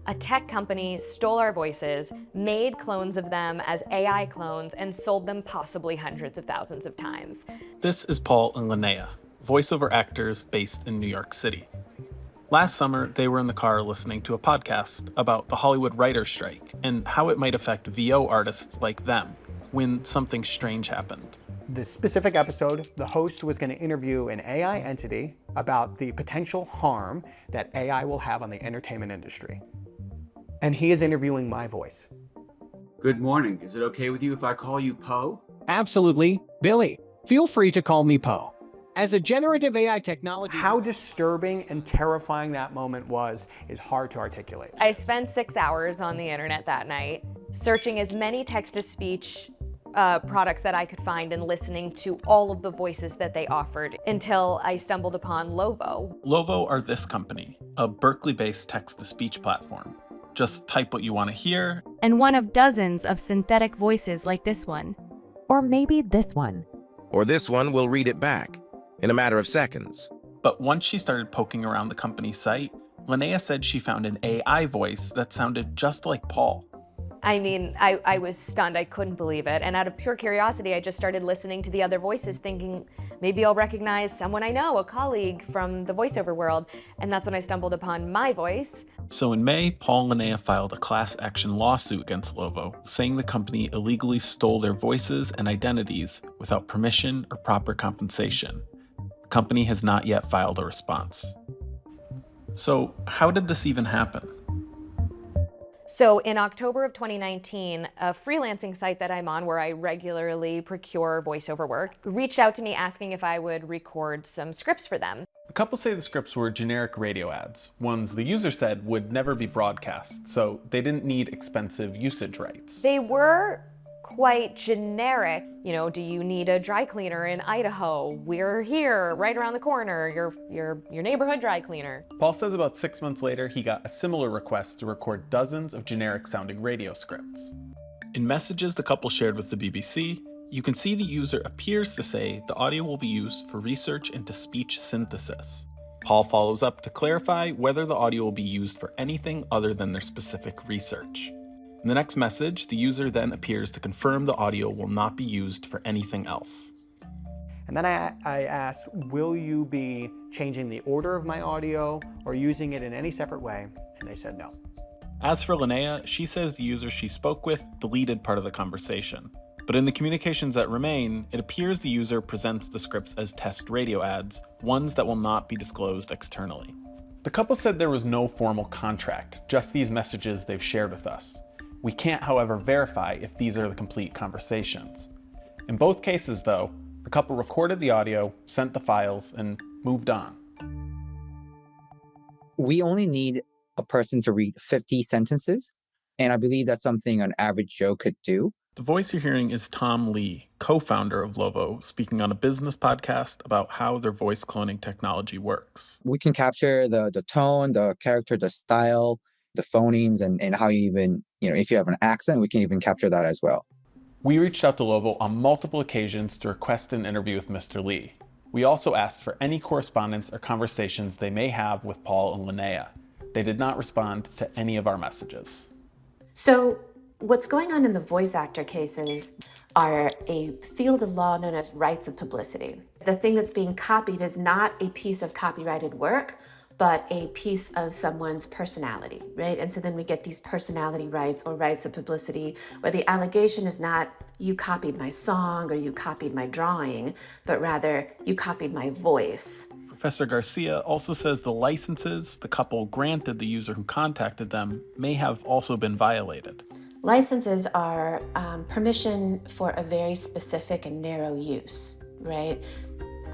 A tech company stole our voices, made clones of them as AI clones, and sold them possibly hundreds of thousands of times. This is Paul and Linnea, voiceover actors based in New York City. Last summer, they were in the car listening to a podcast about the Hollywood writer's strike and how it might affect VO artists like them when something strange happened. This specific episode, the host was going to interview an AI entity about the potential harm that AI will have on the entertainment industry. And he is interviewing my voice. Good morning. Is it okay with you if I call you Poe? Absolutely. Billy, feel free to call me Poe. As a generative AI technology... How disturbing and terrifying that moment was is hard to articulate. I spent 6 hours on the internet that night, searching as many text-to-speech products that I could find and listening to all of the voices that they offered until I stumbled upon Lovo. Lovo are this company, a Berkeley-based text-to-speech platform. Just type what you want to hear. And one of dozens of synthetic voices like this one. Or maybe this one. Or this one will read it back in a matter of seconds. But once she started poking around the company's site, Linnea said she found an AI voice that sounded just like Paul. I mean, I was stunned. I couldn't believe it. And out of pure curiosity, I just started listening to the other voices, thinking maybe I'll recognize someone I know, a colleague from the voiceover world. And that's when I stumbled upon my voice. So in May, Paul and Linnea filed a class action lawsuit against Lovo, saying the company illegally stole their voices and identities without permission or proper compensation. The company has not yet filed a response. So how did this even happen? So in October of 2019, a freelancing site that I'm on where I regularly procure voiceover work reached out to me asking if I would record some scripts for them. The couple say the scripts were generic radio ads, ones the user said would never be broadcast, so they didn't need expensive usage rights. They were quite generic. You know, do you need a dry cleaner in Idaho? We're here, right around the corner, your neighborhood dry cleaner. Paul says about 6 months later, he got a similar request to record dozens of generic sounding radio scripts. In messages the couple shared with the BBC, you can see the user appears to say the audio will be used for research into speech synthesis. Paul follows up to clarify whether the audio will be used for anything other than their specific research. In the next message, the user then appears to confirm the audio will not be used for anything else. And then I asked, will you be changing the order of my audio or using it in any separate way? And they said no. As for Linnea, she says the user she spoke with deleted part of the conversation. But in the communications that remain, it appears the user presents the scripts as test radio ads, ones that will not be disclosed externally. The couple said there was no formal contract, just these messages they've shared with us. We can't, however, verify if these are the complete conversations. In both cases, though, the couple recorded the audio, sent the files, and moved on. We only need a person to read 50 sentences, and I believe that's something an average Joe could do. The voice you're hearing is Tom Lee, co-founder of Lovo, speaking on a business podcast about how their voice cloning technology works. We can capture the tone, the character, the style, the phonemes, and how you even, if you have an accent, we can even capture that as well. We reached out to Lovo on multiple occasions to request an interview with Mr. Lee. We also asked for any correspondence or conversations they may have with Paul and Linnea. They did not respond to any of our messages. So what's going on in the voice actor cases are a field of law known as rights of publicity. The thing that's being copied is not a piece of copyrighted work, but a piece of someone's personality, right? And so then we get these personality rights or rights of publicity where the allegation is not you copied my song or you copied my drawing, but rather you copied my voice. Professor Garcia also says the licenses the couple granted the user who contacted them may have also been violated. Licenses are permission for a very specific and narrow use, right?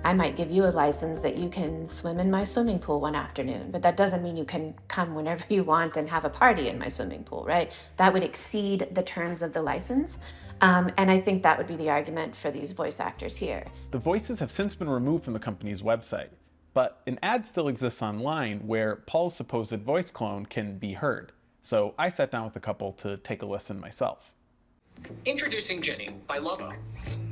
I might give you a license that you can swim in my swimming pool one afternoon, but that doesn't mean you can come whenever you want and have a party in my swimming pool, right? That would exceed the terms of the license. And I think that would be the argument for these voice actors here. The voices have since been removed from the company's website, but an ad still exists online where Paul's supposed voice clone can be heard. So I sat down with the couple to take a listen myself. Introducing Jenny by Lovo.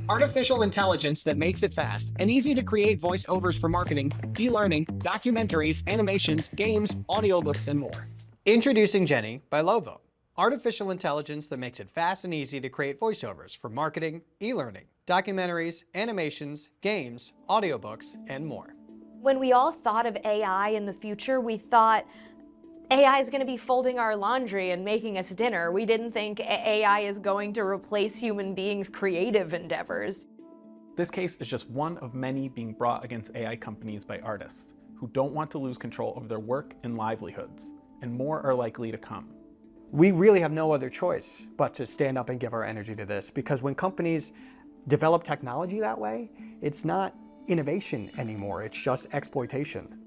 Artificial intelligence that makes it fast and easy to create voiceovers for marketing, e-learning, documentaries, animations, games, audiobooks, and more. Introducing Jenny by Lovo, artificial intelligence that makes it fast and easy to create voiceovers for marketing, e-learning, documentaries, animations, games, audiobooks, and more. When we all thought of AI in the future, we thought AI is going to be folding our laundry and making us dinner. We didn't think AI is going to replace human beings' creative endeavors. This case is just one of many being brought against AI companies by artists who don't want to lose control over their work and livelihoods, and more are likely to come. We really have no other choice but to stand up and give our energy to this, because when companies develop technology that way, it's not innovation anymore, it's just exploitation.